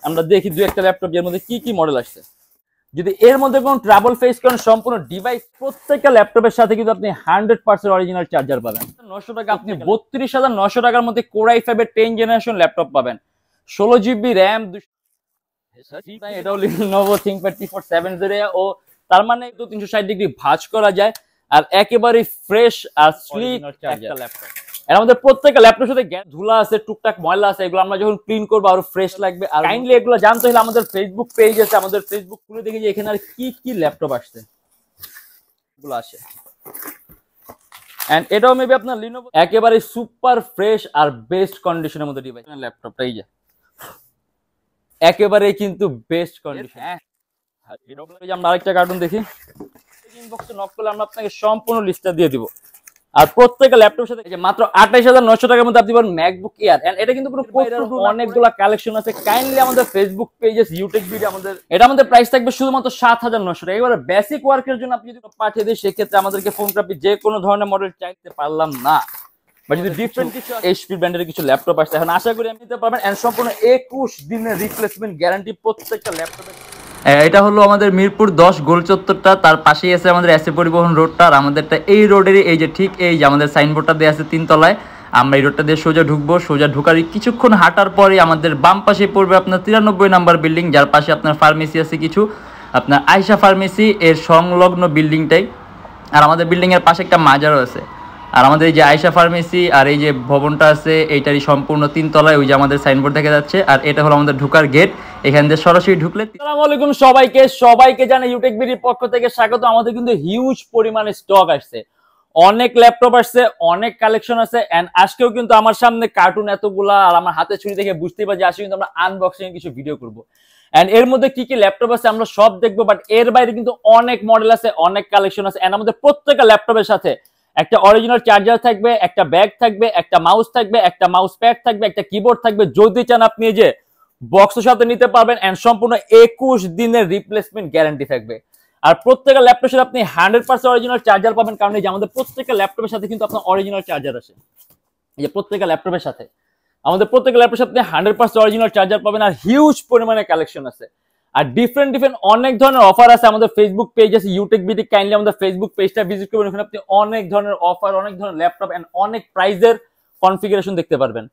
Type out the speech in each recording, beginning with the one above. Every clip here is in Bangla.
আমরা দেখি দুই একটা ল্যাপটপ এর মধ্যে কি কি মডেল আসছে। যদি এর মধ্যে কোনো ট্রাবল ফেস করেন সম্পূর্ণ ডিভাইস প্রত্যেকটা ল্যাপটপের সাথে কিন্তু আপনি 100% অরিজিনাল চার্জার পাবেন। 900 টাকা আপনি 32,900 টাকার মধ্যে Core i5 এর 10 জেনারেশন ল্যাপটপ পাবেন, 16 জিবি র্যাম। এটাও Lenovo ThinkPad T4 7 ও তার মানে 360 ডিগ্রি ভাঁজ করা যায় আর একেবারে ফ্রেশ আর স্লিক একটা ল্যাপটপ। এর মধ্যে প্রত্যেকটা ল্যাপটপের সাথে ধুলা আছে, টুকটাক ময়লা আছে, এগুলো আমরা যখন ক্লিন করবো আরো ফ্রেশ লাগবে। আর কাইন্ডলি এগুলো জানতে হলে আমাদের ফেসবুক পেজ আছে, আমাদের ফেসবুক খুলে দেখি যে এখানে আর কি কি ল্যাপটপ আসছে এগুলো আসে। এন্ড এটাও মেবি আপনার Lenovo একেবারে সুপার ফ্রেশ আর বেস্ট কন্ডিশনের মধ্যে ডিভাইস। ল্যাপটপটা এই যে একেবারে কিন্তু বেস্ট কন্ডিশন। আমরা আরেকটা কার্টুন দেখি, ইনবক্সে নক করলে আমরা আপনাকে সম্পূর্ণ লিস্টটা দিয়ে দিব। আর প্রত্যেকটা ল্যাপটপের সাথে মাত্র 28,900 টাকার মধ্যে আপনি পাবেন ম্যাকবুক এয়ার। এন্ড এটা কিন্তু অনেকগুলা কালেকশন আছে। কাইন্ডলি আমাদের ফেসবুক পেজে ইউটেক ভিডিও এটা আমাদের প্রাইস থাকবে শুধুমাত্র 7,900 টাকা। এবারে বেসিক ওয়ার্কের জন্য আপনি যদি পাঠিয়ে দেন সেক্ষেত্রে আমাদেরকে ফোন করে আপনি যে কোনো ধরনের মডেল চাইতে পারলাম না, বা যদি ডিফারেন্ট কিছু HP ব্র্যান্ডের কিছু ল্যাপটপ আসছে এখন আশা করি আপনি নিতে পারবেন। এন্ড সম্পূর্ণ 21 দিনের রিপ্লেসমেন্ট গ্যারান্টি প্রত্যেকটা ল্যাপটপে। এটা হলো আমাদের মিরপুর 10 গোল চত্বরটা, তার পাশেই আছে আমাদের এসএ পরিবহন রোডটা। আর আমাদেরটা এই রোডেরই এই যে ঠিক এই যে আমাদের সাইনবোর্ডটা দেওয়া আছে 3 তলায়। আমরা এই রোডটা দিয়ে সোজা ঢুকবো, সোজা ঢুকার কিছুক্ষণ হাঁটার পরে আমাদের বাম পাশে পড়বে আপনার 93 নাম্বার বিল্ডিং, যার পাশে আপনার ফার্মেসি আছে কিছু, আপনার আয়শা ফার্মেসি এর সংলগ্ন বিল্ডিংটাই। আর আমাদের বিল্ডিং এর পাশে একটা মাজারও আছে। আর আমাদের এই যে আয়শা ফার্মেসি আর এই যে ভবনটা আছে এইটারই সম্পূর্ণ 3 তলায় ওই যে আমাদের সাইনবোর্ড দেখা যাচ্ছে। আর এটা হলো আমাদের ঢোকার গেট, এখান দিয়ে সরাসরি ঢুকলে। আসসালামু আলাইকুম সবাইকে জানাই ইউটেক বিডির পক্ষ থেকে স্বাগত। আমাদের কিন্তু হিউজ পরিমাণে স্টক আসছে, অনেক ল্যাপটপ আসছে, অনেক কালেকশন আছে। এন্ড আজকেও কিন্তু আমার সামনে কার্টুন এতগুলা আর আমার হাতে ছুরি দেখে বুঝতেই পারছি আজকে কিন্তু আমরা আনবক্সিং কিছু ভিডিও করবো। এন্ড এর মধ্যে কি কি ল্যাপটপ আছে আমরা সব দেখবো, বাট এর বাইরে কিন্তু অনেক মডেল আছে, অনেক কালেকশন আছে। এন্ড আমাদের প্রত্যেকটা ল্যাপটপের সাথে একটা অরিজিনাল চার্জার থাকবে, একটা ব্যাগ থাকবে, একটা মাউস থাকবে, একটা মাউস প্যাড থাকবে, একটা কিবোর্ড থাকবে। যদি চান আপনি এই যে বক্সের সাথে নিতে পারবেন। এন্ড সম্পূর্ণ 21 দিনের রিপ্লেসমেন্ট গ্যারান্টি থাকবে। আর প্রত্যেকটা ল্যাপটপের সাথে আপনি 100% অরিজিনাল চার্জার পাবেন, কারণ এই যে আমাদের প্রত্যেকটা ল্যাপটপের সাথে কিন্তু আপনার অরিজিনাল চার্জার আছে। এই যে প্রত্যেকটা ল্যাপটপের সাথে আমাদের প্রত্যেকটা ল্যাপটপের সাথে আপনি 100% অরিজিনাল চার্জার পাবেন। আর হিউজ পরিমাণে কালেকশন আছে আর ডিফারেন্ট অনেক ধরনের অফার আছে। আমাদের ফেসবুক পেজ আছে ইউটেক বিডি, কাইন্ডলি আমাদের ফেসবুক পেজটা ভিজিট করবেন। ওখানে আপনি অনেক ধরনের অফার, অনেক ধরনের ল্যাপটপ এন্ড অনেক প্রাইজের কনফিগারেশন দেখতে পারবেন।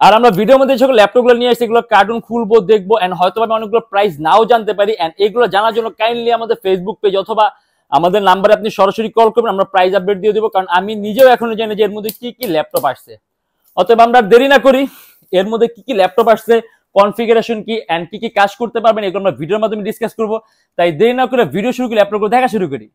আর আমরা ভিডিওর মধ্যে যখন ল্যাপটপগুলো নিয়ে আসছি এগুলো কার্টুন খুলবো, দেখবো এন্ড হয়তো আমি অনেকগুলো প্রাইস নাও জানতে পারি। এন্ড এগুলো জানার জন্য কাইন্ডলি আমাদের ফেসবুক পেজ অথবা আমাদের নাম্বারে আপনি সরাসরি কল করবেন, আমরা প্রাইস আপডেট দিয়ে দেবো। কারণ আমি নিজেও এখনো জানি যে এর মধ্যে কি কি ল্যাপটপ আসছে। অতএব আমরা দেরি না করি, এর মধ্যে কি কি ল্যাপটপ আসছে, কনফিগারেশন কি এন্ড কি কি কাজ করতে পারবেন এগুলো আমরা ভিডিওর মাধ্যমে ডিসকাস করবো। তাই দেরি না করে ভিডিও শুরু করি, ল্যাপটপগুলো দেখা শুরু করি।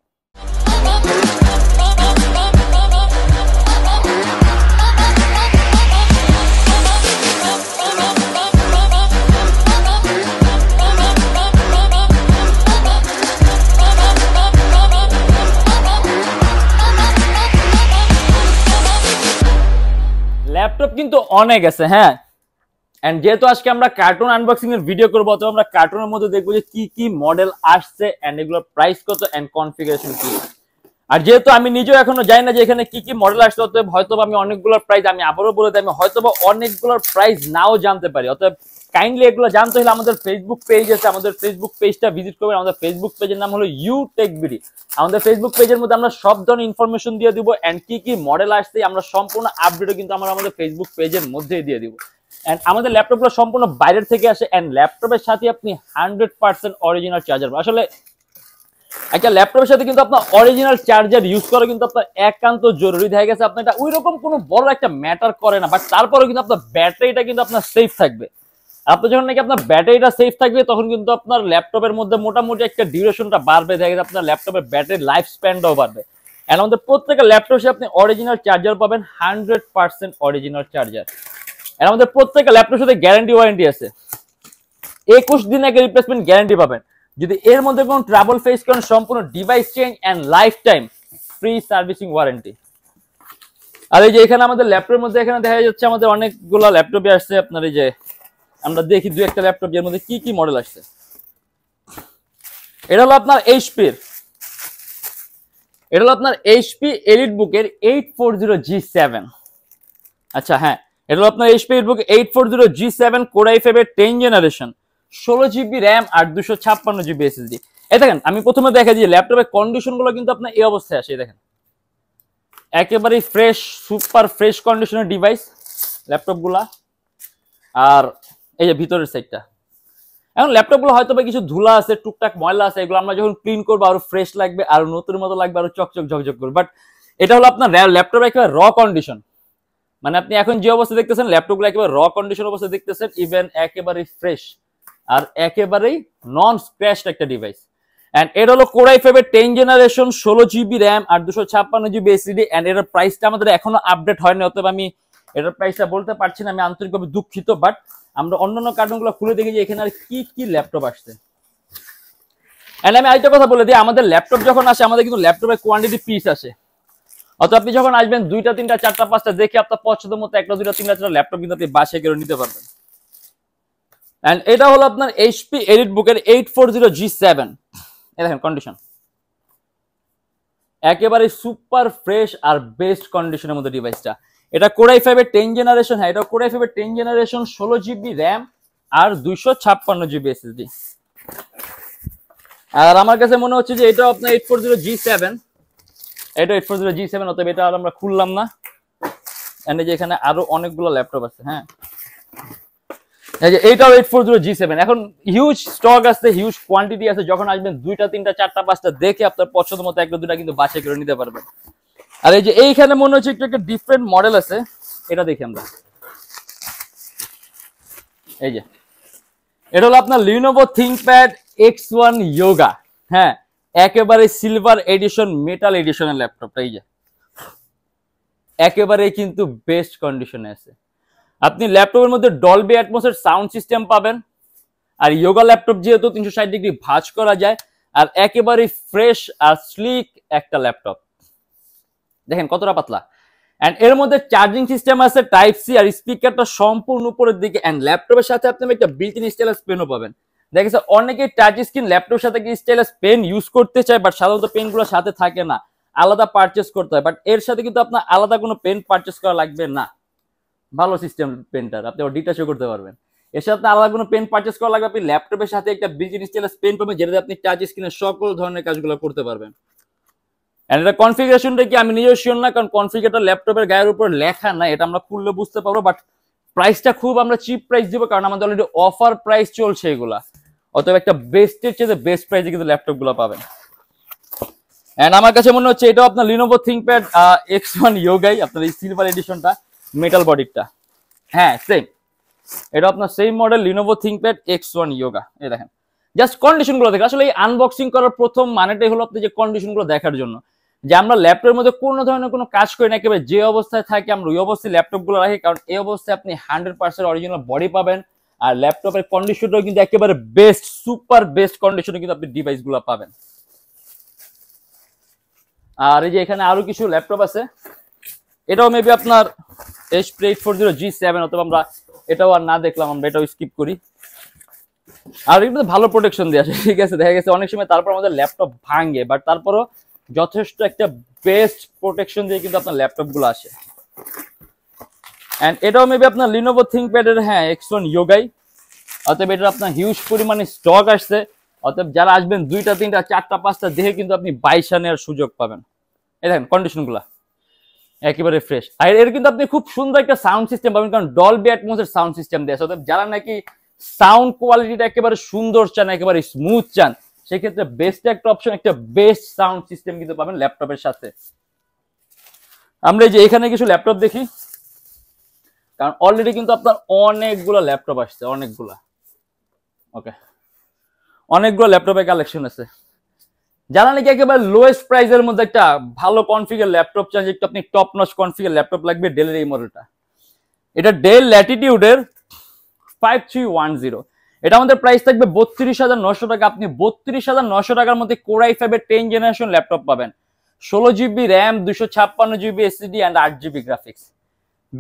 ল্যাপটপ কিন্তু অনেক আছে, হ্যাঁ। এন্ড যেহেতু আজকে আমরা কার্টুন আনবক্সিং এর ভিডিও করবো, তো আমরা কার্টুনের মধ্যে দেখবো যে কি কি মডেল আসছে এন্ড এগুলোর প্রাইস কত এন্ড কনফিগারেশন কি। আর যেহেতু আমি নিজেও এখনো জানি না যে এখানে কি কি মডেল আসছে, অতএব হয়তো আমি অনেকগুলোর প্রাইস, আমি আবারও বলে দিই, আমি হয়তো অনেকগুলোর প্রাইস নাও জানতে পারি। অতএব কাইন্ডলি এগুলো জানতে হলে আমাদের ফেসবুক পেজ আছে, আমাদের ফেসবুক পেজটা ভিজিট করবেন। আমাদের ফেসবুক পেজের নাম হলো ইউটেক বিডি। আমাদের ফেসবুক পেজের মধ্যে আমরা সব ধরনের ইনফরমেশন দিয়ে দিব এন্ড কি কি মডেল আসছে আমরা সম্পূর্ণ আপডেটও কিন্তু আমরা আমাদের ফেসবুক পেজের মধ্যেই দিয়ে দিব। এন্ড আমাদের ল্যাপটপগুলো সম্পূর্ণ বাইরের থেকে আসে এন্ড ল্যাপটপের সাথে আপনি 100% অরিজিনাল চার্জার। আসলে একটা ল্যাপটপের সাথে কিন্তু আপনার অরিজিনাল চার্জার ইউজ করা কিন্তু আপনার একান্ত জরুরি হয়ে গেছে। আপনার এটা ওইরকম কোনো বড় একটা ম্যাটার করে না, বাট তারপরেও কিন্তু আপনার ব্যাটারিটা কিন্তু আপনার সেফ থাকবে। আপনার যখন নাকি আপনার ব্যাটারিটা সেফ থাকবে তখন কিন্তু আপনার ল্যাপটপের মধ্যে মোটামুটি একটা ডিউরেশনটা বাড়বে, দেখা গেছে আপনার ল্যাপটপের ব্যাটারি লাইফ স্প্যানটাও বাড়বে। এন্ড আমাদের প্রত্যেকটা ল্যাপটপে আপনি অরিজিনাল চার্জার পাবেন, 100% অরিজিনাল চার্জার। এর আমাদের প্রত্যেকটা ল্যাপটপের সাথে গ্যারান্টি ওয়ারেন্টি আছে, 21 দিন আগে রিপ্লেসমেন্ট গ্যারান্টি পাবেন। যদি এর মধ্যে কোনো ট্রাবল ফেস করেন সম্পূর্ণ device change and life time free servicing warranty. আর এই যে এখানে আমাদের ল্যাপটপের মধ্যে এখানে দেখা যাচ্ছে আমাদের অনেকগুলো ল্যাপটপই আসছে। আপনার এই যে আমরা দেখি দুই একটা ল্যাপটপ এর মধ্যে কি কি মডেল আসছে। এটা হলো আপনার HP এলিটবুকের 840G7। আচ্ছা হ্যাঁ, এটা হলো আপনার HP EliteBook 840G7 Core i5 এর 10 জেনারেশন, 16GB র্যাম আর 256GB SSD। এই দেখেন আমি প্রথমে দেখাই যে ল্যাপটপের কন্ডিশন গুলো কিন্তু আপনার এই অবস্থায় আসে, দেখেন একেবারে ফ্রেশ, সুপার ফ্রেশ কন্ডিশনের ডিভাইস ল্যাপটপ গুলা। আর এই যে ভিতরের সাইডটা, এখন ল্যাপটপ গুলো হয়তো কিছু ধুলা আছে, টুকটাক ময়লা আছে, এগুলো আমরা যখন ক্লিন করবো আরো ফ্রেশ লাগবে, আরো নতুন মতো লাগবে, আরো চকচক ঝকঝক করবে। বাট এটা হলো আপনার ল্যাপটপের একেবারে র কন্ডিশন, মানে আপনি এখন যে অবস্থা দেখতেছেন ল্যাপটপ গুলো একেবারে র কন্ডিশন অবস্থা দেখতেছেন, ইভেন একেবারে ফ্রেশ আর একেবারেই নন স্ক্র্যাচড একটা ডিভাইস। এন্ড এটা হলো Core i5 এর 10 জেনারেশন, 16GB র্যাম আর 256GB SSD। এন্ড এর প্রাইসটা আমাদের এখনো আপডেট হয়নি, অতএব আমি এটার প্রাইসটা বলতে পারছি না, আমি আন্তরিকভাবে দুঃখিত। বাট আমরা অন্যান্য কার্টুনগুলো খুলে দেখি যে এখানে আর কি কি ল্যাপটপ আসছে। এন্ড আমি আরেকটা কথা বলে দিই, আমাদের ল্যাপটপ যখন আসে আমাদের কিন্তু ল্যাপটপের কোয়ান্টিটি পিস আসে, অথবা আপনি যখন আসবেন 2টা 3টা 4টা 5টা দেখে আপনার পছন্দ মতো 1টা 2টা 3টা 4টা ল্যাপটপ কিন্তু আপনি বাসায় করে নিতে পারবেন। এন্ড এটা হলো আপনার HP EliteBook এর 840G7। এই দেখেন কন্ডিশন একেবারে সুপার ফ্রেশ আর বেস্ট কন্ডিশনের মধ্যে ডিভাইসটা। এটা Core i5 এর 10 জেনারেশন, হ্যাঁ এটা Core i5 এর 10 জেনারেশন, 16GB র্যাম আর 256GB SSD। আর আমার কাছে মনে হচ্ছে যে এটা আপনার 840G7, এটা 840G7, অতএব এটা আর আমরা খুললাম না। এন্ড এই যে এখানে আরো অনেকগুলো ল্যাপটপ আছে, হ্যাঁ এই যে এইটাও 840G7। এখন হিউজ স্টক আছে, হিউজ কোয়ান্টিটি আছে, যখন আসবেন 2টা 3টা 4টা 5টা দেখে আপনার পছন্দ মতো 1টা 2টা কিন্তু বাছাই করে নিতে পারবেন। আর এই যে এইখানে মনে হচ্ছে একটু একটা ডিফারেন্ট মডেল আছে, এটা দেখি আমরা। এই যে এটা হলো আপনার Lenovo ThinkPad X1 Yoga, হ্যাঁ একেবারে সিলভার এডিশন, মেটাল এডিশনের ল্যাপটপটা। এই যে একেবারে কিন্তু বেস্ট কন্ডিশনে আছে। আপনি ল্যাপটপের মধ্যে ডলবি অ্যাটমস এর সাউন্ড সিস্টেম পাবেন, আর ইয়োগা ল্যাপটপ যেহেতু 360 ডিগ্রি ভাঁজ করা যায়, আর একেবারে ফ্রেশ আর স্লিক একটা ল্যাপটপ। দেখেন কতটা পাতলা। এন্ড এর মধ্যে চার্জিং সিস্টেম আছে টাইপ সি, আর স্পিকারটা সম্পূর্ণ উপরের দিকে। এন্ড ল্যাপটপের সাথে আপনি একটা বিল্ট ইন স্টাইলাস পেনও পাবেন। দেখেছে অনেকে টাচ স্ক্রিন ল্যাপটপের সাথে স্টাইলাস পেন ইউজ করতে চায়, বাট সাধারণত পেনগুলো সাথে থাকে না, আলাদা পারচেস করতে হয়। বাট এর সাথে কিন্তু আপনার আলাদা কোনো পেন পারচেস করা লাগবে না, ভালো সিস্টেম পেনটার, আপনি ডিটাচও করতে পারবেন। এর সাথে আলাদা কোনো পেন পারচেস করা লাগবে, আপনি ল্যাপটপের সাথে একটা বিল্ট ইন স্টাইলাস পেন পাবেন, যেটাতে আপনি টাচ স্ক্রিনের সকল ধরনের কাজগুলো করতে পারবেন। এন্ড এটা কনফিগারেশনটা কি আমি নিজেও শিওর না, কারণ কনফিগারটা ল্যাপটপের গায়ের উপর লেখা নাই, এটা আমরা খুললে বুঝতে পারবো। বাট প্রাইসটা খুব আমরা চিপ প্রাইস দিব, কারণ আমাদের অলরেডি অফার প্রাইস চলছে এগুলা, অতএব একটা বেস্টের চেয়ে বেস্ট প্রাইসে কিন্তু ল্যাপটপ গুলো পাবেন। এন্ড আমার কাছে মনে হচ্ছে এটাও আপনার Lenovo ThinkPad X1 Yoga, আপনার এই সিলভার এডিশনটা, মেটাল বডিটা, হ্যাঁ সেম, এটা আপনার same model Lenovo ThinkPad X1 Yoga। এই দেখেন জাস্ট কন্ডিশন গুলো দেখে, আসলে এই আনবক্সিং করার প্রথম মানেটাই হলো আপনি যে কন্ডিশন গুলো দেখার জন্য, যে আমরা ল্যাপটপের মধ্যে কোনো ধরনের কোনো কাজ করি না, একেবারে যে অবস্থায় থাকে আমরা ওই অবস্থায় ল্যাপটপ গুলো রাখি, কারণ এই অবস্থায় আপনি 100% অরিজিনাল বডি পাবেন, আর ল্যাপটপের কন্ডিশনটাও কিন্তু একেবারে বেস্ট, সুপার বেস্ট কন্ডিশনে কিন্তু আপনি ডিভাইস গুলো পাবেন। আর এই যে এখানে আরো কিছু ল্যাপটপ আছে, এটাও মেবি আপনার HP 840G7, অথবা আমরা এটাও আর না দেখলাম, আমরা এটাও স্কিপ করি। আর কিন্তু ভালো প্রোটেকশন দেওয়া আছে, ঠিক আছে, দেখা গেছে অনেক সময় তারপর আমাদের ল্যাপটপ ভাঙে, বাট তারপরও যথেষ্ট একটা বেস্ট প্রোটেকশন দিয়ে কিন্তু আপনার ল্যাপটপ গুলো আসে। এন্ড এটাও মেবি আপনার Lenovo ThinkPad এর, হ্যাঁ X1 Yoga, অতএব এটা আপনার হিউজ পরিমাণে স্টক আসছে, অতএব যারা আসবেন 2টা 3টা 4টা 5টা দেখে কিন্তু আপনি 22 নেওয়ার সুযোগ পাবেন। এই দেখেন কন্ডিশন গুলা একেবারে ফ্রেশ, আর এর কিন্তু আপনি খুব সুন্দর একটা সাউন্ড সিস্টেম পাবেন, কারণ ডলবি অ্যাটমস এর সাউন্ড সিস্টেম দেয়া আছে। অতএব যারা নাকি সাউন্ড কোয়ালিটিটা একেবারে সুন্দর চান, একেবারে স্মুথ চান, সেক্ষেত্রে বেস্ট একটা অপশন, একটা বেস্ট সাউন্ড সিস্টেম কিন্তু পাবেন ল্যাপটপের সাথে। আমরা এই যে এখানে কিছু ল্যাপটপ দেখি, কারণ অলরেডি কিন্তু আপনার অনেকগুলো ল্যাপটপ আসছে, অনেকগুলা, ওকে অনেকগুলো ল্যাপটপের কালেকশন আছে। যারা নাকি একেবারে লোয়েস্ট প্রাইসের মধ্যে একটা ভালো কনফিগার ল্যাপটপ চান, একটু আপনি টপ নচ কনফিগার ল্যাপটপ লাগবে, ডেলের এই মডেলটা, এটা ডেল ল্যাটিটিউডের 5310, এটা আমাদের প্রাইস থাকবে 32,900 টাকা। আপনি 32,900 টাকার মধ্যে Core i5 এর 10 জেনারেশন ল্যাপটপ পাবেন, 16GB RAM, 256GB SSD and 8GB graphics.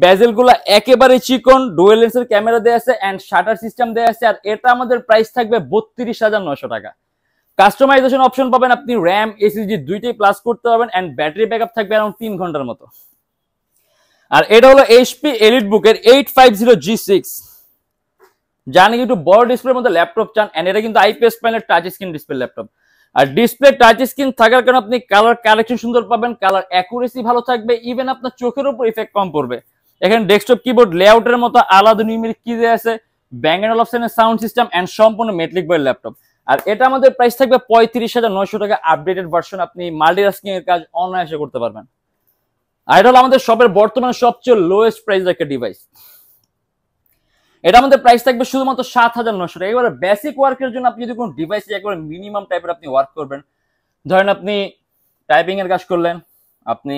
Bezel গুলা একেবারে চিকন, ডুয়েল লেন্সের ক্যামেরা দেয়া আছে এন্ড শাটার সিস্টেম দেয়া আছে, আর এটা আমাদের প্রাইস থাকবে 32,900 টাকা। কাস্টমাইজেশন অপশন পাবেন, আপনি র্যাম এসএসডি দুইটাই প্লাস করতে পারবেন, এন্ড ব্যাটারি ব্যাকআপ থাকবে अराउंड 3 ঘন্টার মতো। আর এটা হলো HP EliteBook এর 850G6, যা নাকি একটু বড় ডিসপ্লের মধ্যে ল্যাপটপ চান, এন্ড এটা কিন্তু IPS panel touch screen display laptop. আর ডিসপ্লে টাচ স্ক্রিন থাকার কারণে আপনি কালার কালেকশন সুন্দর পাবেন, কালার অ্যাকুরেসি ভালো থাকবে, ইভেন আপনার চোখের উপর ইফেক্ট কম পড়বে। এখানে ডেস্কটপ কিবোর্ড লেআউটের মতো আলাদা নিউমেরিক কি দেয়া আছে, ব্যাং এন্ড অলফসেনের সাউন্ড সিস্টেম এন্ড সম্পূর্ণ মেটালিক বয়েল ল্যাপটপ। আর এটা আমাদের প্রাইস থাকবে 35,900 টাকা, আপডেটেড ভার্সন। আপনি মাল্টিটাস্কিং এর কাজ অনায়াসে করতে পারবেন। আর এটা হলো আমাদের শপের বর্তমানে সবচেয়ে লোয়েস্ট প্রাইস একটা ডিভাইস। এটা আমাদের প্রাইস থাকবে শুধুমাত্র 7,900 টাকা। এবারে বেসিক ওয়ার্কের জন্য আপনি যদি কোনো ডিভাইস একবারে মিনিমাম টাইপের আপনি ওয়ার্ক করবেন, ধরেন আপনি টাইপিং এর কাজ করলেন, আপনি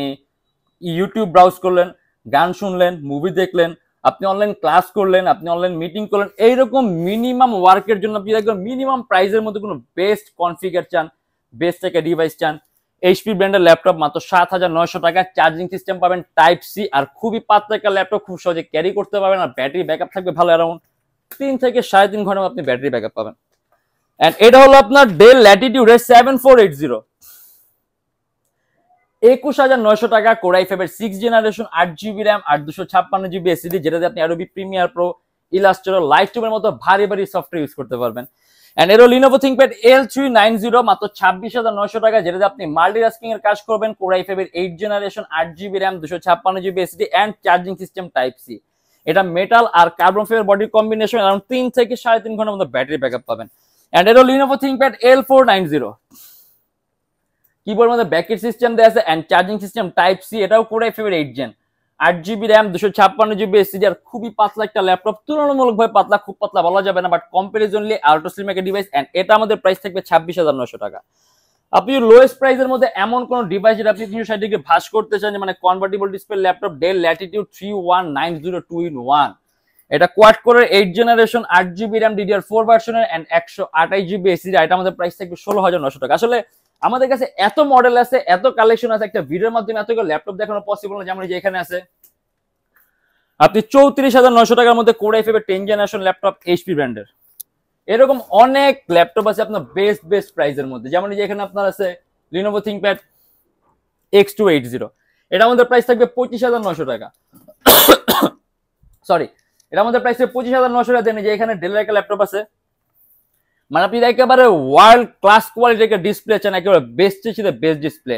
ইউটিউব ব্রাউজ করলেন, গান শুনলেন, মুভি দেখলেন, আপনি অনলাইন ক্লাস করলেন, আপনি অনলাইন মিটিং করলেন, এইরকম মিনিমাম ওয়ার্কের জন্য আপনি একদম মিনিমাম প্রাইসের মধ্যে কোনো বেস্ট কনফিগার চান, বেস্ট একটা ডিভাইস চান, এইচপি ব্র্যান্ডের ল্যাপটপ মাত্র 7,900 টাকা। চার্জিং সিস্টেম পাবেন টাইপ সি, আর খুবই পাতলা একটা ল্যাপটপ, খুব সহজে ক্যারি করতে পারবেন। আর ব্যাটারি ব্যাকআপ থাকবে ভালো, অ্যারাউন্ড 3 থেকে 3.5 ঘন্টা আপনি ব্যাটারি ব্যাকআপ পাবেন। এন্ড এটা হলো আপনার ডেল ল্যাটিটিউডের 7480, 21,900 টাকা। কোরাই ফাইভের 6 জেনারেশন, 8GB র্যাম আর 256GB এসএসডি, যেটাতে আপনি অ্যাডোবি প্রিমিয়ার প্রো, ইলাস্ট্রেটর, লাইটরুমের মতো ভারী ভারী সফটওয়্যার ইউজ করতে পারবেন। এন্ড এরো লিনোভো থিংকপ্যাড L390 মাত্র 26,900 টাকা, যেটাতে আপনি মাল্টিটাস্কিং এর কাজ করবেন। কোরাই ফাইভের 8 generation, 8GB RAM, 256GB SSD and charging system type C. এটা মেটাল আর carbon fibre body combination, around 3 থেকে 3.5 ঘন্টার মতো ব্যাটারি ব্যাকআপ পাবেন। এন্ড এরো লিনোভো থিংকপ্যাড L490, কিবোর্ডের মধ্যে ব্যাকেট সিস্টেম দেওয়া আছে and charging system type C. এটাও কোরাই ফাইভের 8 gen, 8GB RAM, 256GB SSD, আর খুবই পাতলা একটা ল্যাপটপ। তুলনামূলকভাবে পাতলা, খুব পাতলা বলা যাবে না, বাট কম্পারিজনলি আল্ট্রা স্লিম একটা ডিভাইস। এন্ড এটা আমাদের প্রাইস থাকবে 26,900 টাকা। আপনি লোয়েস্ট প্রাইসের মধ্যে এমন কোন ডিভাইস যেটা আপনি 360 ডিগ্রি ভাঁজ করতে চান, মানে convertible display laptop, del Latitude 3190 2-in-1। এটা কোয়াড কোরের 8 জেনারেশন, 8GB র্যাম, DDR4 ভার্সনের এন্ড 128GB এসএসডি। এটা আমাদের প্রাইস থাকবে 16,900 টাকা। আসলে আমাদের কাছে এত মডেল আছে, এত কালেকশন আছে, একটা ভিডিওর মাধ্যমে এতগুলো ল্যাপটপ দেখানো পসিবল না। যেমন যে এখানে আছে আপনি 34,900 টাকার মধ্যে কোরাই ফাইভের 10 জেনারেশন ল্যাপটপ, এইচপি ব্র্যান্ডের। এরকম অনেক ল্যাপটপ আছে আপনার বেস্ট প্রাইসের মধ্যে। যেমন যে এখানে আপনার আছে লিনোভো থিংকপ্যাড X280, এটা আমাদের প্রাইস থাকবে 25,900 টাকা। সরি, এটা আমাদের প্রাইস থাকবে 25,900 টাকা। দেন যে এখানে ডেলের একটা ল্যাপটপ আছে, মানে আপনি একেবারে ওয়ার্ল্ড ক্লাস কোয়ালিটির একটা ডিসপ্লে চান, একেবারে বেস্টের সাথে best display,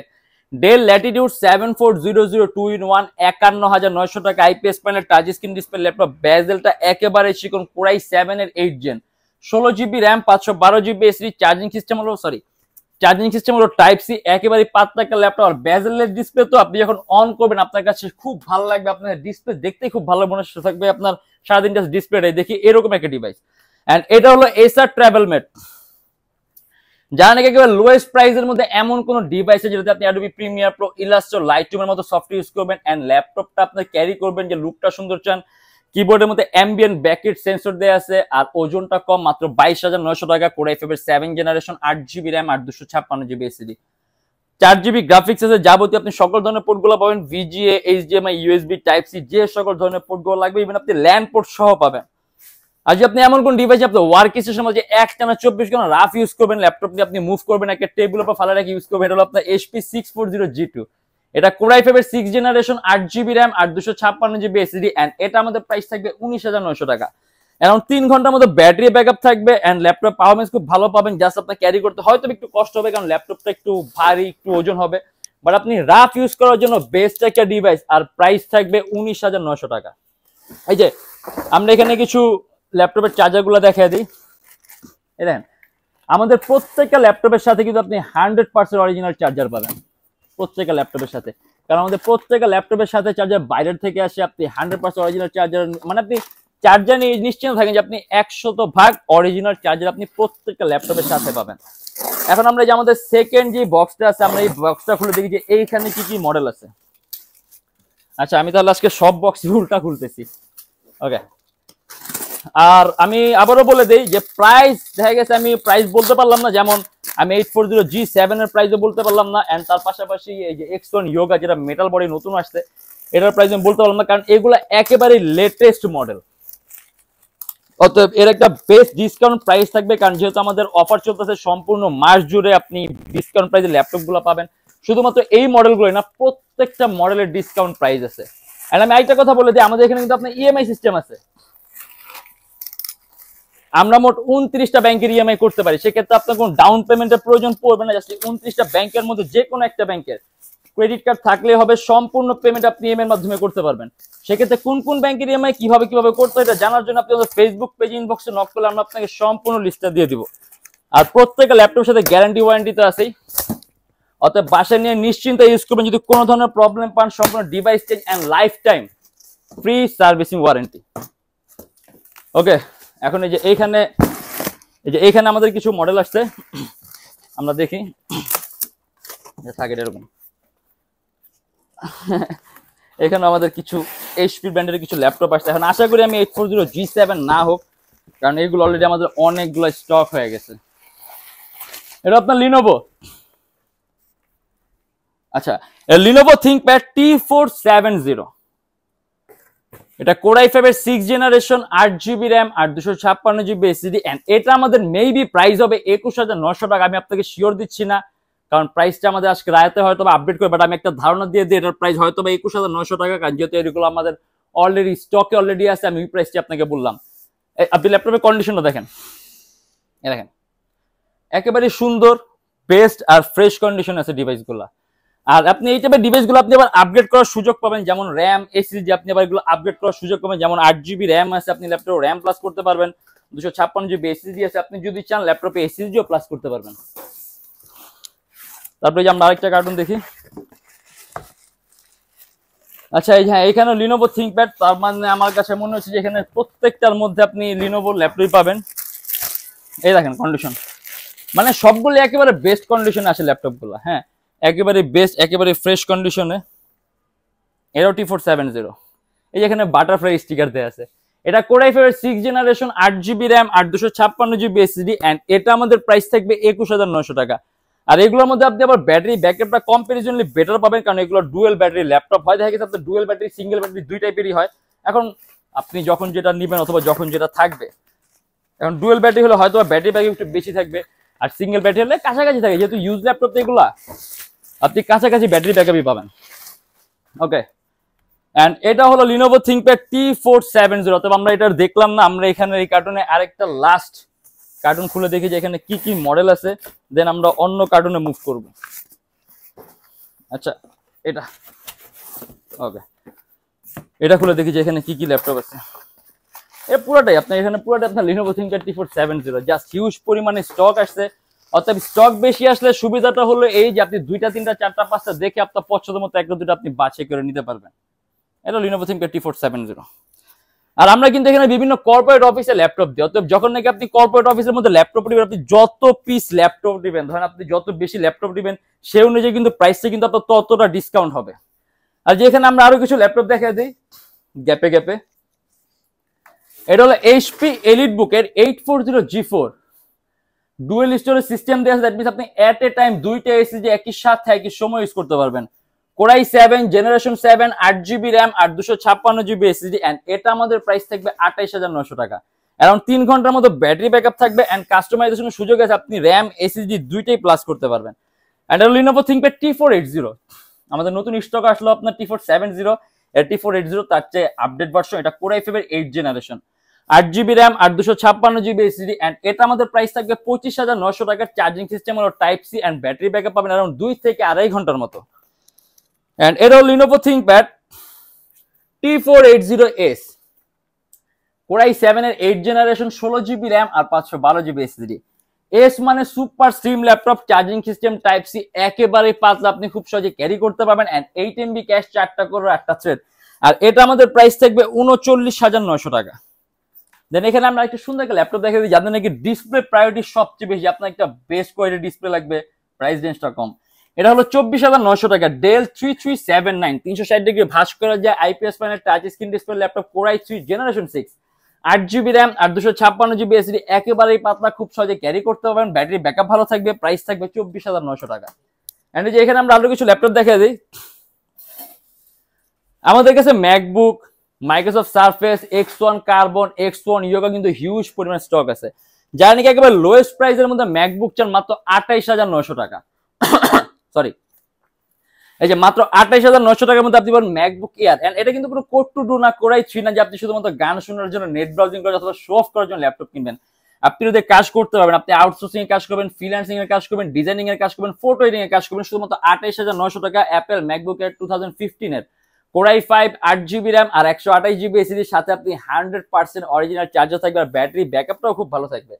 del Latitude 7400 2-in-1, 51,900 টাকা। IPS panel touch screen display laptop, বেজেলটা একেবারে চিকন, কোরাই 7 এর 8 gen, 16GB RAM, 512GB SSD, charging system হলো টাইপ সি, একেবারে পাতলা একটা ল্যাপটপ। আর বেজেলের ডিসপ্লে তো আপনি যখন অন করবেন আপনার কাছে খুব ভালো লাগবে, আপনার ডিসপ্লে দেখতেই খুব ভালো মনে থাকবে, আপনার সারাদিনটা ডিসপ্লেটাই দেখি এরকম একটা ডিভাইস। এন্ড এটা হলো এসার ট্রাভেলমেট, যা নাকি একেবারে লোয়েস্ট প্রাইসের মধ্যে এমন কোন ডিভাইস যেটাতে আপনি অ্যাডোবি প্রিমিয়ার প্রো, ইলাস্ট্রেটর, লাইটরুমের মতো সফটওয়্যার ইউজ করবেন এন্ড ল্যাপটপটা আপনি ক্যারি করবেন যে লুকটা সুন্দর চান। কিবোর্ডের মধ্যে অ্যাম্বিয়েন্ট ব্যাকেট সেন্সর দেয়া আছে, আর ওজনটা কম, মাত্র 22,900 টাকা। কোরাই ফাইভের 7 জেনারেশন, 8GB র্যাম আর 256GB এসএসডি, 4GB গ্রাফিক্স আছে। যাবতীয় আপনি সকল ধরনের পোর্টগুলো পাবেন, VGA, HDMI, USB, type C, যে সকল ধরনের পোর্টগুলো লাগবে, ইভেন আপনি ল্যান্ড পোর্ট সহ পাবেন। আর যদি আপনি এমন কোন ডিভাইস আপনার ওয়ার্ক স্টেশন মধ্যে একটানা 24 ঘন্টা রাফ ইউজ করবেন, ল্যাপটপ দিয়ে আপনি মুভ করবেন, একটা টেবিল উপর ফালা রেখে ইউজ করবেন, এটা হলো আপনার HP 640G2। এটা কোরাই ফাইভের 6 জেনারেশন, 8GB র্যাম আর 256GB এসএসডি। এন্ড এটা আমাদের প্রাইস থাকবে 19,900 টাকা। অ্যারাউন্ড 3 ঘন্টার মতো ব্যাটারি ব্যাকআপ থাকবে এন্ড ল্যাপটপ পারফরম্যান্স খুব ভালো পাবেন। জাস্ট আপনার ক্যারি করতে হয়তো একটু কষ্ট হবে, কারণ ল্যাপটপটা একটু ভারী, একটু ওজন হবে, বাট আপনি রাফ ইউজ করার জন্য বেস্ট একটা ডিভাইস। আর প্রাইস থাকবে 19,900 টাকা। এই যে আমরা এখানে কিছু ল্যাপটপের চার্জার গুলো দেখাই দিই। দেখেন, আমাদের প্রত্যেকটা ল্যাপটপের সাথে কিন্তু আপনি 100% অরিজিনাল চার্জার পাবেন, প্রত্যেকটা ল্যাপটপের সাথে। কারণ আমাদের প্রত্যেকটা ল্যাপটপের সাথে চার্জার বাইরের থেকে আসে, আপনি 100% অরিজিনাল চার্জার, মানে আপনি চার্জার নিয়ে নিশ্চিন্ত থাকেন যে আপনি 100% অরিজিনাল চার্জার আপনি প্রত্যেকটা ল্যাপটপের সাথে পাবেন। এখন আমরা যে আমাদের সেকেন্ড যে বক্সটা আছে, আমরা এই বক্সটা খুলে দেখি যে এইখানে কি কি মডেল আছে। আচ্ছা, আমি তাহলে আজকে সব বক্স উল্টা খুলতেছি। ওকে, আর আমি আবারও বলে দেই যে প্রাইস দেখা গেছে আমি প্রাইস বলতে পারলাম না, যেমন আমি 840G7 এর প্রাইসও বলতে পারলাম না, এন্ড তার পাশাপাশি এই যে X1 Yoga যেটা মেটাল বডি নতুন আসছে এটার প্রাইস আমি বলতে পারলাম না, কারণ এগুলা একেবারে লেটেস্ট মডেল। অতএব এর একটা বেস্ট ডিসকাউন্ট প্রাইস থাকবে, কারণ যেহেতু আমাদের অফার চলতেছে সম্পূর্ণ মাস জুড়ে, আপনি ডিসকাউন্ট প্রাইসে ল্যাপটপ গুলো পাবেন। শুধুমাত্র এই মডেলগুলোই না, প্রত্যেকটা মডেলের ডিসকাউন্ট প্রাইস আছে। এন্ড আমি একটা কথা বলে দিই, আমাদের এখানে কিন্তু আপনার ইএমআই সিস্টেম আছে। আমরা মোট 29টা ব্যাংকের ইএমআই করতে পারি। সেক্ষেত্রে আপনার কোনো ডাউন পেমেন্টের প্রয়োজন পড়বে না। জাস্ট 29টা ব্যাংকের মধ্যে যে কোনো একটা ব্যাংকের ক্রেডিট কার্ড থাকলে হবে, সম্পূর্ণ পেমেন্ট আপনি ইএমআই এর মাধ্যমে করতে পারবেন। সেক্ষেত্রে কোন কোন ব্যাংকের ইএমআই কিভাবে করতে হয় এটা জানার জন্য আপনি আমাদের ফেসবুক পেজ ইনবক্সে নক করলে আমরা আপনাকে সম্পূর্ণ লিস্টটা দিয়ে দিব। আর প্রত্যেকটা ল্যাপটপের সাথে গ্যারান্টি ওয়ারেন্টি তো আছেই, অতএব বাসায় নিয়ে নিশ্চিন্তে ইউজ করবেন। যদি কোনো ধরনের প্রবলেম পান, সম্পূর্ণ device change and life time free servicing warranty. Okay, এখন এই যে এইখানে আমাদের কিছু মডেল আসছে, আমরা দেখি থাকে এরকম। এখানে আমাদের কিছু এইচপি ব্র্যান্ডের কিছু ল্যাপটপ আসছে। এখন আশা করি আমি 840G7 না হোক, কারণ এইগুলো অলরেডি আমাদের অনেকগুলো স্টক হয়ে গেছে। এটা আপনার লিনোভো, আচ্ছা লিনোভো থিংকপ্যাড T470, এটা কোর i5 এর 6th জেনারেশন, 8GB র্যাম আর 256GB এসএসডি। এন্ড এটা আমাদের মেবি প্রাইস হবে 21900 টাকা। আমি আপনাকে শিওর দিচ্ছি না, কারণ প্রাইসটা আমাদের আজকে রাতে হয়তো আপডেট করে, বাট আমি একটা ধারণা দিয়ে দিই এটার প্রাইস হয়তো 21900 টাকা, কারণ যেহেতু এগুলো আমাদের অলরেডি স্টকে অলরেডি আছে। আমি ওই প্রাইসটি আপনাকে বললাম। আপনি ল্যাপটপের কন্ডিশনটা দেখেন, দেখেন একেবারে সুন্দর, বেস্ট আর ফ্রেশ কন্ডিশন আছে ডিভাইসগুলো। আর আপনি এই টাইপের ডিভাইসগুলো আপনি আবার আপগ্রেড করার সুযোগ পাবেন, যেমন র্যাম এসএসডি আপনি আবার এগুলো আপগ্রেড করার সুযোগ পাবেন। যেমন 8GB র্যাম আছে, আপনি ল্যাপটপে র্যাম প্লাস করতে পারবেন। 256GB এসএসডি আছে, আপনি যদি চান ল্যাপটপে এসএসডিও প্লাস করতে পারবেন। তারপরে যে আমরা আরেকটা কার্টুন দেখি। আচ্ছা এই হ্যাঁ, এখানে লিনোভো থিংকপ্যাড, তার মানে আমার কাছে মনে হচ্ছে যে এখানে প্রত্যেকটার মধ্যে আপনি লিনোভো ল্যাপটপই পাবেন। এই দেখেন কন্ডিশন, মানে সবগুলো একেবারে বেস্ট কন্ডিশনে আছে ল্যাপটপগুলো। হ্যাঁ, একেবারে বেস্ট, একেবারে ফ্রেশ কন্ডিশনে। এটাও T470, এই এখানে বাটারফ্লাই স্টিকার দেওয়া আছে। এটা কোর i5 এর 6th জেনারেশন, 8GB র্যাম আর 256GB এসএসডি। এন্ড এটা আমাদের প্রাইস থাকবে 21900 টাকা। আর এগুলোর মধ্যে আপনি আবার ব্যাটারি ব্যাকআপটা কম্পারিজনলি বেটার পাবেন, কারণ এগুলো ডুয়েল ব্যাটারি ল্যাপটপ হয়। দেখা গেছে আপনার ডুয়েল ব্যাটারি, সিঙ্গেল ব্যাটারি দুই টাইপেরই হয়। এখন আপনি যখন যেটা নেবেন অথবা যখন যেটা থাকবে, এখন ডুয়েল ব্যাটারি হলে হয়তো ব্যাটারি ব্যাকআপ একটু বেশি থাকবে, আর সিঙ্গেল ব্যাটারি হলে কাছাকাছি থাকে। যেহেতু ইউজ ল্যাপটপ এগুলা, আপনি কাছাকাছি ব্যাটারি ব্যাকআপই পাবেন। ওকে, এন্ড এটা হলো লিনোভো থিংকপ্যাড T470। তবে আমরা এটা দেখলাম না, আমরা এখানে এই কার্টুনে আরেকটা লাস্ট কার্টুন খুলে দেখি যে এখানে কি কি মডেল আছে, দেন আমরা অন্য কার্টুনে মুভ করব। আচ্ছা এটা ওকে, এটা খুলে দেখি যে এখানে কি কি ল্যাপটপ আছে। পুরোটাই আপনার Lenovo ThinkPad T470, just huge পরিমাণে স্টক আসছে। অর্থাৎ স্টক বেশি আসলে সুবিধাটা হলো এই যে আপনি 2টা 3টা 4টা 5টা দেখে আপনার পছন্দ মতো একটা দুটো আপনি বাছাই করে নিতে পারবেন। এটা লিনোভো থিংকপ্যাড T470। আর আমরা কিন্তু এখানে বিভিন্ন কর্পোরেট অফিসে ল্যাপটপ দিই। অতএব যখন নাকি আপনি কর্পোরেট অফিসের মধ্যে ল্যাপটপ নেবেন, আপনি যত পিস ল্যাপটপ নেবেন, ধরেন আপনি যত বেশি ল্যাপটপ নেবেন সেই অনুযায়ী কিন্তু প্রাইসটা কিন্তু আপনার ততটা ডিসকাউন্ট হবে। আর যে এখানে আমরা আরো কিছু ল্যাপটপ দেখা দিই গ্যাপে গ্যাপে। এটা হলো এইচপি এলিটবুক এর 840G4, ডুয়েল স্টোরেজ সিস্টেম দেওয়া আছে। দ্যাট মিন্স আপনি এট এ টাইম 2টা এসএসডি একই সাথে একই সময় ইউজ করতে পারবেন। Core i7 generation 7, 8GB RAM আর 256GB এসএসডি। এন্ড এটা আমাদের প্রাইস থাকবে 28900 টাকা। অ্যারাউন্ড 3 ঘন্টার মতো ব্যাটারি ব্যাকআপ থাকবে। এন্ড কাস্টমাইজেশনের সুযোগ আছে, আপনি র্যাম এসএসডি দুইটাই প্লাস করতে পারবেন। এন্ড লিনোভো থিংকপ্যাড T480, আমাদের নতুন স্টক আসলো আপনার T470, T480 তার চেয়ে আপডেট ভার্সন। এটা কোর i5 এর 8th জেনারেশন, 8GB র্যাম আর 256GB এসএসডি। এন্ড এটা আমাদের প্রাইস থাকবে 25900 টাকার। চার্জিং সিস্টেম হলো type C and battery backup পাবেন অ্যারাউন্ড 2 থেকে 2.5 ঘন্টার মতো। এন্ড এটা হলো Lenovo ThinkPad T480S, core i7 এর 8th জেনারেশন, 16GB র্যাম আর 512GB এসএসডি। এস মানে super slim laptop, charging system type C, একেবারে পাতলা, আপনি খুব সহজে ক্যারি করতে পারবেন। এন্ড 8MB ক্যাশ, 4টা কোর, 8টা থ্রেড। আর এটা আমাদের প্রাইস থাকবে 39900 টাকা। দেন এখানে আমরা একটা সুন্দর একটা ল্যাপটপ দেখে দিই, যাদের নাকি ডিসপ্লে প্রায়োরিটি সবচেয়ে বেশি, আপনার একটা বেস্ট কোয়ালিটি ডিসপ্লে লাগবে, প্রাইস রেঞ্জটা কম। এটা হলো 24900 টাকা, ডেল 3379, 360 ডিগ্রি ভাঁজ করা যায় IPS panel touch screen display laptop, core i3 generation 6, 8GB RAM আর 256GB এসএসডি। একেবারেই পাতলা, খুব সহজে ক্যারি করতে পারবেন, ব্যাটারি ব্যাকআপ ভালো থাকবে। প্রাইস থাকবে 24900 টাকা। এন্ড যে এখানে আমরা আরো কিছু ল্যাপটপ দেখা দিই। আমাদের কাছে MacBook, Microsoft surface, X1 carbon, X1 yoga কিন্তু হিউজ পরিমাণ স্টক আছে। যারা নাকি একেবারে লোয়েস্ট প্রাইসের মধ্যে ম্যাকবুক চান মাত্র 28900 টাকা, সরি এই যে মাত্র 28900 টাকার মধ্যে আপনি পাবেন ম্যাকবুক এয়ার। এন্ড এটা কিন্তু কোনো কোড টু ডু না, কোর i3 না যে আপনি শুধুমাত্র গান শোনার জন্য, নেট ব্রাউজিং করার অথবা শো অফ করার জন্য ল্যাপটপ কিনবেন। আপনি যদি কাজ করতে পারবেন, আপনি আউটসোর্সিং এর কাজ করবেন, ফ্রিল্যান্সিং এর কাজ করবেন, ডিজাইনিং এর কাজ করবেন, ফটো এডিটিং এর কাজ করবেন, শুধুমাত্র 28,900 টাকা অ্যাপেল ম্যাকবুক এর 2015 এর Core i5 8GB RAM আর 128GB SSD সাথে আপনি 100% অরিজিনাল চার্জার থাকবে আর ব্যাটারি ব্যাকআপটাও খুব ভালো থাকবে।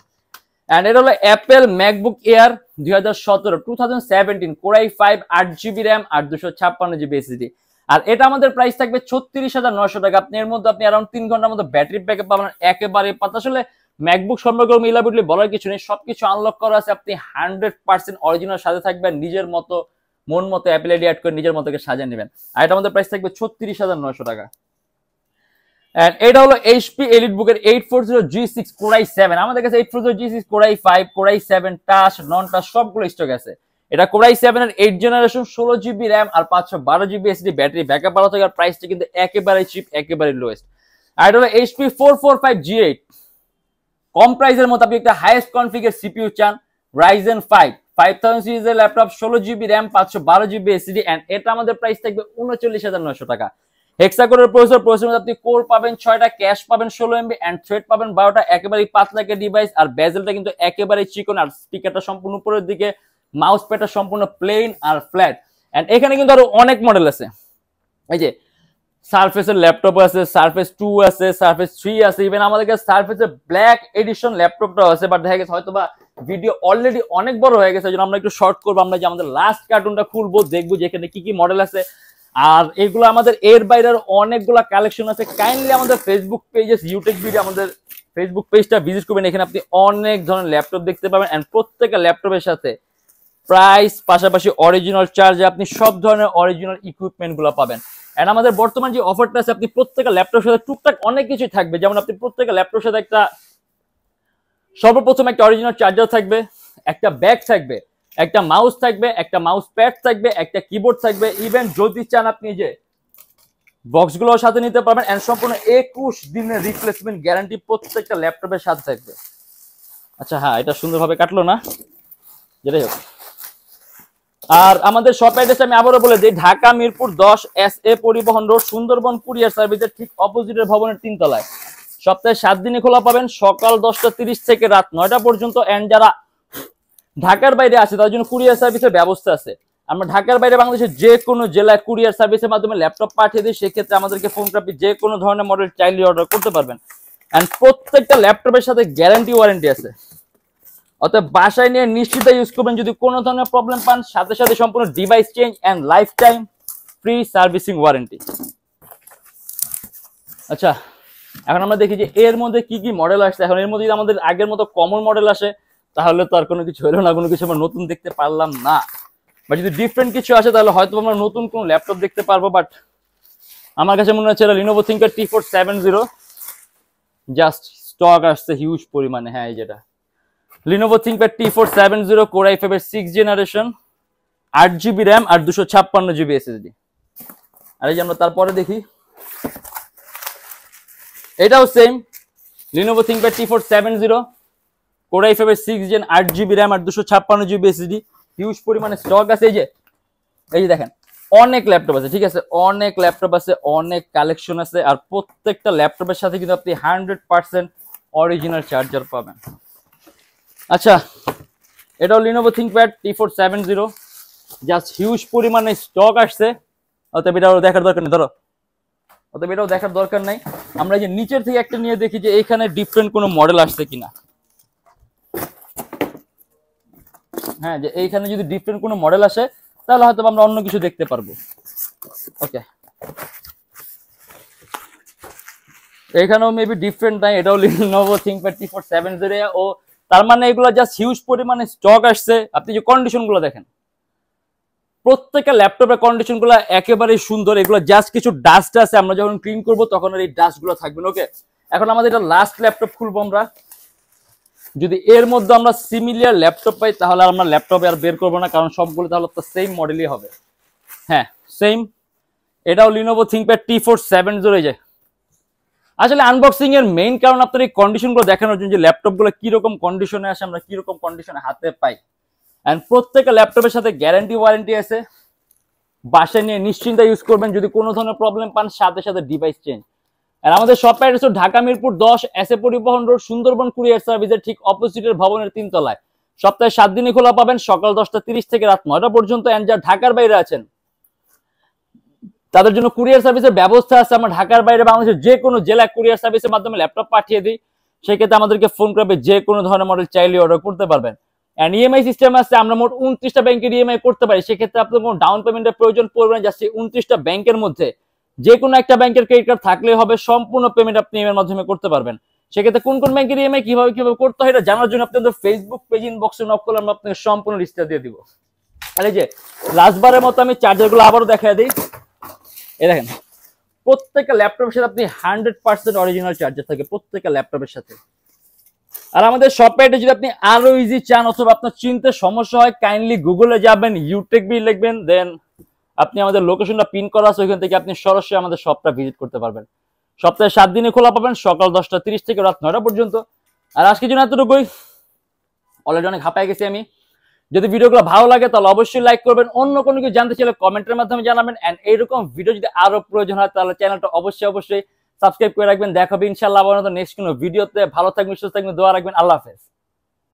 এন্ড এটা হলো Apple MacBook air 2017 Core i5 8GB RAM আর 256GB SSD। আর এটা আমাদের প্রাইস থাকবে 36,900 টাকা। আপনি এর মধ্যে আপনি अराउंड 3 ঘন্টার মতো ব্যাটারি ব্যাকআপ পাবেন একেবারে পাতা। আসলে ম্যাকবুক সম্পর্কে মিলাবুটলি বলার কিছু নেই, সবকিছু আনলক করা আছে। আপনি 100% অরিজিনাল সাথে থাকবেন, নিজের মতো মন মতো অ্যাপেল আইডি অ্যাড করে নিজের মতো সাজিয়ে নেবেন। আর এটা আমাদের প্রাইস থাকবে 36,900 টাকা। এন্ড এটা হলো HP EliteBook এর 840G6 Core i7। আমাদের কাছে 840G6 Core i5 Core i7 touch নন টাচ সবগুলো স্টক আছে। এটা Core i7 এর 8 জেনারেশন 16GB RAM আর 512GB SSD ব্যাটারি ব্যাকআপ ভালো থাকে আর প্রাইসটা কিন্তু একেবারে চিপ, একেবারে লোয়েস্ট। আর এটা হলো HP 445G8 কম প্রাইসের মধ্যে আপনি একটা হাইয়েস্ট কনফিগার সিপিইউ চান, Ryzen 5 5000 সিরিজের laptop 16GB RAM 512GB SSD and এটা আমাদের প্রাইস থাকবে 39,900 টাকা। হেক্সাকোরের প্রসেসর আপনি কোর পাবেন 6টা, ক্যাশ পাবেন 16MB এন্ড থ্রেড পাবেন 12টা, একেবারে পাতলা একটা ডিভাইস আর বেজেলটা কিন্তু একেবারে চিকন আর স্পিকারটা সম্পূর্ণ উপরের দিকে, মাউস প্যাডটা সম্পূর্ণ প্লেন আর ফ্ল্যাট। এন্ড এখানে কিন্তু আরো অনেক মডেল আছে, এই যে সারফেসের ল্যাপটপ আছে, সারফেস 2 আছে, সারফেস 3 আছে, ইভেন আমাদের কাছে সারফেসের ব্ল্যাক এডিশন ল্যাপটপটাও আছে। বাট দেখা গেছে হয়তোবা ভিডিও অলরেডি অনেক বড় হয়ে গেছে, জন্য আমরা একটু শর্ট করবো। আমরা যে আমাদের লাস্ট কার্টুনটা খুলবো, দেখবো যে এখানে কি কি মডেল আছে। আর এগুলো আমাদের এর বাইরের অনেকগুলা কালেকশন আছে। কাইন্ডলি আমাদের ফেসবুক পেজেস ইউটিউব ভিডিও আমাদের ফেসবুক পেজটা ভিজিট করবেন, এখানে আপনি অনেক ধরনের ল্যাপটপ দেখতে পাবেন এন্ড প্রত্যেকটা ল্যাপটপের সাথে প্রাইস পাশাপাশি অরিজিনাল চার্জে আপনি সব ধরনের অরিজিনাল ইকুইপমেন্ট গুলো পাবেন। এন্ড আমাদের বর্তমান যে অফারটা আছে, আপনি প্রত্যেকটা ল্যাপটপের সাথে টুকটাক অনেক কিছুই থাকবে। যেমন আপনি প্রত্যেকটা ল্যাপটপের সাথে একটা সর্বপ্রথম একটা অরিজিনাল চার্জার থাকবে, একটা ব্যাগ থাকবে, একটা মাউস থাকবে, একটা মাউস প্যাড থাকবে, একটা কিবোর্ড থাকবে। ইভেন যদি চান আপনি যে বক্সগুলোর সাথে নিতে পারবেন এন্ড সম্পূর্ণ 21 দিনের রিপ্লেসমেন্ট গ্যারান্টি প্রত্যেকটা ল্যাপটপের সাথে থাকবে। আচ্ছা হ্যাঁ, এটা সুন্দরভাবে কাটলো না, যেটাই হোক। আর আমাদের শপ অ্যাড্রেস আমি আবারও বলে দিই, ঢাকা মিরপুর 10 SA পরিবহন রোড, সুন্দরবন কুরিয়ার সার্ভিসের ঠিক অপোজিটের ভবনের 3 তলায়। সপ্তাহে 7 দিনে খোলা পাবেন, সকাল 10টা 30 থেকে রাত 9টা পর্যন্ত। এন্ড যারা ঢাকার বাইরে আছে তার জন্য কুরিয়ার সার্ভিসের ব্যবস্থা আছে। আমরা ঢাকার বাইরে বাংলাদেশের যে কোনো জেলায় কুরিয়ার সার্ভিসের মাধ্যমে ল্যাপটপ পাঠিয়ে দিই, সেক্ষেত্রে আমাদেরকে ফোন করে যে কোনো ধরনের মডেল চাইলে অর্ডার করতে পারবেন। এন্ড প্রত্যেকটা ল্যাপটপের সাথে গ্যারান্টি ওয়ারেন্টি আছে, অতএব বাসায় নিয়ে নিশ্চিত ইউজ করবেন। যদি কোনো ধরনের প্রবলেম পান, সাথে সাথে সম্পূর্ণ device change and life time free servicing warranty. আচ্ছা, এখন আমরা দেখি যে এর মধ্যে কি কি মডেল আসছে। এখন এর মধ্যে যদি আমাদের আগের মতো কমন মডেল আসে তাহলে তো আর কোনো কিছু হলো না, কোনো কিছু আমরা নতুন দেখতে পারলাম না। বা যদি ডিফারেন্ট কিছু আসে তাহলে হয়তো আমরা নতুন কোনো ল্যাপটপ দেখতে পারবো। বাট আমার কাছে মনে হচ্ছে Lenovo ThinkPad T470 just stock আসছে হিউজ পরিমাণে। হ্যাঁ, এই যেটা Lenovo ThinkPad T470 Core i5 এর 6 জেনারেশন 8GB RAM আর 256GB SSD। আর এই যে আমরা তারপরে দেখি, এটাও same Lenovo ThinkPad T470 Core i5 এর 6 জেন 8GB RAM আর 256GB SSD। হিউজ পরিমাণে স্টক আছে। এই যে দেখেন অনেক ল্যাপটপ আছে, ঠিক আছে, অনেক ল্যাপটপ আছে, অনেক কালেকশন আছে। আর প্রত্যেকটা ল্যাপটপের সাথে কিন্তু আপনি 100% অরিজিনাল চার্জার পাবেন। আচ্ছা, এটাও Lenovo ThinkPad T470 just huge পরিমাণে স্টক আসছে, অতএব এটাও দেখার দরকার নেই। অতএব এটাও দেখার দরকার নাই। আমরা যে নিচের থেকে একটা নিয়ে দেখি যে এখানে ডিফারেন্ট কোনো মডেল আসছে কিনা। হ্যাঁ, যে এইখানে যদি ডিফারেন্ট কোনো মডেল আসে তাহলে হয়তো আমরা অন্য কিছু দেখতে পারবো। ওকে, এখানেও মেবি ডিফারেন্ট নাই, এটাও Lenovo ThinkPad T470 ও তার মানে এগুলো জাস্ট হিউজ পরিমাণে স্টক আসছে। আপনি যে কন্ডিশন গুলো দেখেন, প্রত্যেকটা ল্যাপটপের কন্ডিশন গুলো একেবারে সুন্দর। এগুলো জাস্ট কিছু ডাস্ট আছে, আমরা যখন ক্লিন করবো তখন আর এই ডাস্ট গুলো থাকবে না। ওকে, এখন আমাদের এটা লাস্ট ল্যাপটপ খুলবো আমরা। যদি এর মধ্যে আমরা সিমিলার ল্যাপটপ পাই তাহলে আমরা ল্যাপটপে আর বের করবো না, কারণ সবগুলো তাহলে তো সেম মডেলই হবে। হ্যাঁ, সেম, এটাও Lenovo ThinkPad T470। যায় আসলে আনবক্সিং এর মেইন কারণ আপনার এই কন্ডিশন গুলো দেখানোর জন্য, যে ল্যাপটপ গুলো কিরকম কন্ডিশনে আসে, আমরা কিরকম কন্ডিশনে হাতে পাই। এন্ড প্রত্যেকটা ল্যাপটপের সাথে গ্যারান্টি ওয়ারেন্টি আছে, বাসায় নিয়ে নিশ্চিন্তে ইউজ করবেন। যদি কোনো ধরনের প্রবলেম পান, সাথে সাথে ডিভাইস চেঞ্জ। আর আমাদের shop address Dhaka Mirpur 10 SA পরিবহন রোড, সুন্দরবন কুরিয়ার সার্ভিসের ঠিক অপোজিটের ভবনের 3 তলায়। সপ্তাহে 7 দিনই খোলা পাবেন, সকাল 10টা 30 থেকে রাত 9টা পর্যন্ত। এন্ড যারা ঢাকার বাইরে আছেন তাদের জন্য কুরিয়ার সার্ভিসের ব্যবস্থা আছে। আমরা ঢাকার বাইরে বাংলাদেশের যে কোনো জেলায় কুরিয়ার সার্ভিসের মাধ্যমে ল্যাপটপ পাঠিয়ে দিই। সেক্ষেত্রে আমাদেরকে ফোন করবে, যে কোনো ধরনের মডেল চাইলে অর্ডার করতে পারবেন। এন্ড ইএমআই সিস্টেম আছে, আমরা মোট 29টা ব্যাংকের ইএমআই করতে পারি। সেক্ষেত্রে আপনার কোনো ডাউন পেমেন্টের প্রয়োজন পড়বে না। জাস্ট 29টা ব্যাংকের মধ্যে যে কোনো একটা ব্যাংকের ক্রেডিট কার্ড থাকলে হবে, সম্পূর্ণ পেমেন্ট আপনি ইএমআই মাধ্যমে করতে পারবেন। সেক্ষেত্রে কোন কোন ব্যাংকের ইএমআই কিভাবে করতে হয় এটা জানার জন্য আপনাদের ফেসবুক পেজ ইনবক্সে নক করলে আমরা আপনাকে সম্পূর্ণ লিস্টটা দিয়ে দিব। আর এই যে লাস্টবারের মতো আমি চার্জারগুলো আবারও দেখাই দিই। এই দেখেন, প্রত্যেকটা ল্যাপটপের সাথে আপনি 100% অরিজিনাল চার্জার থাকে প্রত্যেকটা ল্যাপটপের সাথে। আর আমাদের শপে যদি আপনি আরো ইজি চান অথবা আপনার চিনতে সমস্যা হয়, কাইন্ডলি গুগলে যাবেন, ইউটেকবি লিখবেন, দেন আপনি আমাদের লোকেশনটা পিন করা আছে, ওইখান থেকে আপনি সরাসরি আমাদের শপটা ভিজিট করতে পারবেন। সপ্তাহে 7 দিনে খোলা পাবেন, সকাল 10টা 30 থেকে রাত 9টা পর্যন্ত। আর আজকের জন্য এতটুকুই, অলরেডি অনেক হাঁপায় গেছি আমি। যদি ভিডিওগুলো ভালো লাগে তাহলে অবশ্যই লাইক করবেন। অন্য কোনো কিছু জানতে চাইলে কমেন্টের মাধ্যমে জানাবেন। এন্ড এইরকম ভিডিও যদি আরো প্রয়োজন হয় তাহলে চ্যানেলটা অবশ্যই সাবস্ক্রাইব করে রাখবেন। দেখা হবে ইনশাআল্লাহ আবার নেক্সট কোনো ভিডিওতে। ভালো থাকবেন, সুস্থ থাকবেন, দোয়া রাখবেন। আল্লাহ হাফেজ।